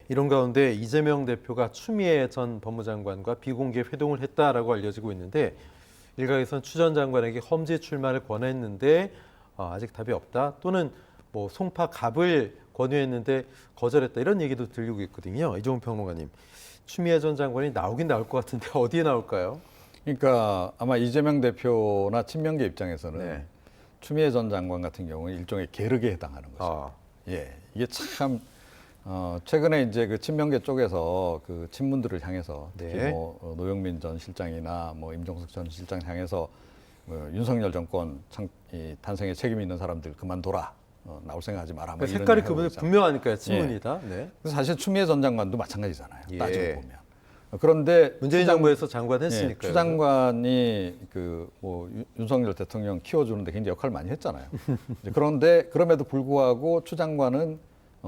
이런 가운데 이재명 대표가 추미애 전 법무장관과 비공개 회동을 했다라고 알려지고 있는데 일각에선 추 전 장관에게 험지 출마를 권했는데 아직 답이 없다 또는 뭐 송파 갑을 권유했는데 거절했다 이런 얘기도 들리고 있거든요. 이종훈 평론가님, 추미애 전 장관이 나오긴 나올 것 같은데 어디에 나올까요? 그러니까 아마 이재명 대표나 친명계 입장에서는 네. 추미애 전 장관 같은 경우는 일종의 계륵에 해당하는 거죠. 예, 이게 참 최근에 이제 그 친명계 쪽에서 그 친문들을 향해서 특히 네. 뭐 노영민 전 실장이나 뭐 임종석 전 실장 향해서 윤석열 정권 탄생에 책임 있는 사람들 그만둬라. 나올 생각하지 마라. 뭐 이런 색깔이 얘기하고 그분들 있잖아요. 분명하니까요. 친문이다. 네. 그래서 사실 추미애 전 장관도 마찬가지잖아요. 예. 따지고 보면. 그런데 문재인 정부에서 장관 했으니까요. 추 장관이 그 뭐 윤석열 대통령 키워주는데 굉장히 역할을 많이 했잖아요. 그런데 그럼에도 불구하고 추 장관은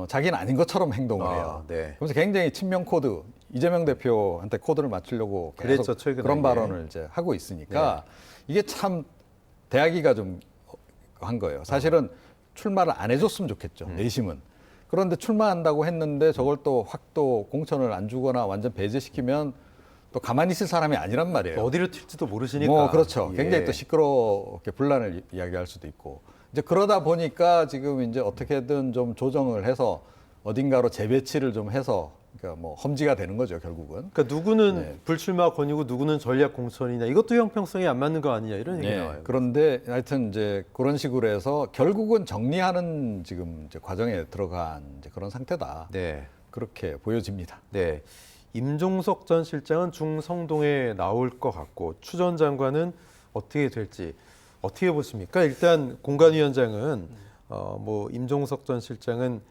자기는 아닌 것처럼 행동을 해요. 네. 그래서 굉장히 친명 코드, 이재명 대표한테 코드를 맞추려고 계속 그랬죠, 최근에. 그런 발언을 이제 하고 있으니까 이게 참 대하기가 좀 한 거예요. 사실은 출마를 안 해줬으면 좋겠죠. 내심은. 그런데 출마한다고 했는데 저걸 또 확 또 공천을 안 주거나 완전 배제시키면 또 가만히 있을 사람이 아니란 말이에요. 어디로 튈지도 모르시니까. 뭐 그렇죠. 예. 굉장히 또 시끄럽게 분란을 이야기할 수도 있고. 이제 그러다 보니까 지금 이제 어떻게든 좀 조정을 해서 어딘가로 재배치를 좀 해서 그러니까 뭐 험지가 되는 거죠, 결국은. 그러니까 누구는 네. 불출마 권유고 누구는 전략 공천이냐 이것도 형평성이 안 맞는 거 아니냐 이런 얘기 나와요. 그런데 하여튼 이제 그런 식으로 해서 결국은 정리하는 지금 이제 과정에 들어간 이제 그런 상태다. 네. 그렇게 보여집니다. 네. 임종석 전 실장은 중성동에 나올 것 같고 추 전 장관은 어떻게 될지 어떻게 보십니까? 일단 공관위원장은 뭐 임종석 전 실장은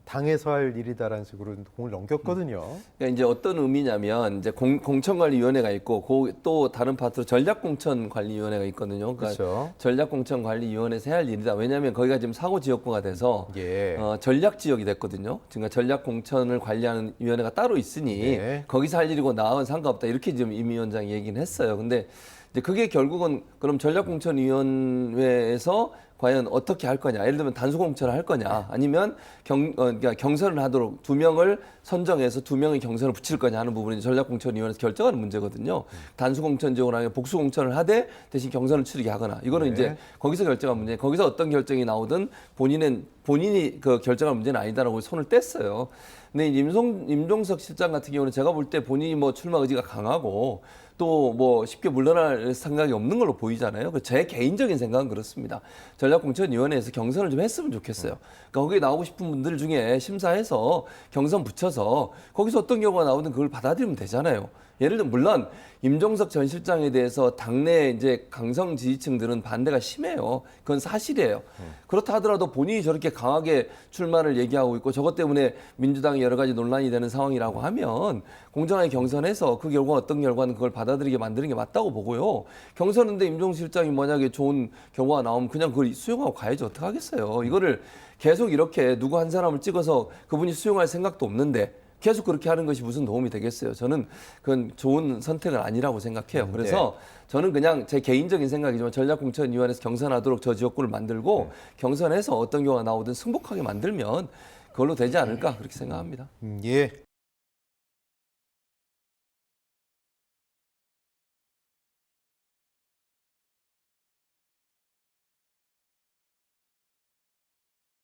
당에서 할 일이다라는 식으로 공을 넘겼거든요. 그러니까 이제 어떤 의미냐면 이제 공천관리위원회가 있고 또 다른 파트로 전략공천관리위원회가 있거든요. 그러니까 그렇죠. 전략공천관리위원회에서 해야 할 일이다. 왜냐하면 거기가 지금 사고 지역구가 돼서 예. 전략 지역이 됐거든요. 그러니까 전략공천을 관리하는 위원회가 따로 있으니 네. 거기서 할 일이고 나와는 상관없다. 이렇게 지금 임 위원장이 얘기는 했어요. 근데 이제 그게 결국은 그럼 전략공천위원회에서 과연 어떻게 할 거냐. 예를 들면 단수공천을 할 거냐. 아니면 그러니까 경선을 하도록 2명을 선정해서 2명의 경선을 붙일 거냐 하는 부분이 전략공천위원회에서 결정하는 문제거든요. 단수공천 지역으로 하면 복수공천을 하되 대신 경선을 치르게 하거나. 이거는 네. 이제 거기서 결정한 문제. 거기서 어떤 결정이 나오든 본인이 그 결정할 문제는 아니다라고 손을 뗐어요. 근데 임종석 실장 같은 경우는 제가 볼 때 본인이 뭐 출마 의지가 강하고 또 뭐 쉽게 물러날 생각이 없는 걸로 보이잖아요. 제 개인적인 생각은 그렇습니다. 전략공천위원회에서 경선을 좀 했으면 좋겠어요. 그러니까 거기에 나오고 싶은 분들 중에 심사해서 경선 붙여서 거기서 어떤 경우가 나오든 그걸 받아들이면 되잖아요. 예를 들면 물론 임종석 전 실장에 대해서 당내 이제 강성 지지층들은 반대가 심해요. 그건 사실이에요. 그렇다 하더라도 본인이 저렇게 강하게 출마를 얘기하고 있고 저것 때문에 민주당이 여러 가지 논란이 되는 상황이라고 하면 공정하게 경선해서 그 결과 어떤 결과는 그걸 받아들이게 만드는 게 맞다고 보고요. 경선인데 임종석 실장이 만약에 좋은 결과가 나오면 그냥 그걸 수용하고 가야지 어떡하겠어요. 이거를 계속 이렇게 누구 한 사람을 찍어서 그분이 수용할 생각도 없는데 계속 그렇게 하는 것이 무슨 도움이 되겠어요. 저는 그건 좋은 선택은 아니라고 생각해요. 그래서 저는 그냥 제 개인적인 생각이지만 전략공천위원회에서 경선하도록 저 지역구를 만들고 경선해서 어떤 경우가 나오든 승복하게 만들면 그걸로 되지 않을까 그렇게 생각합니다. 예.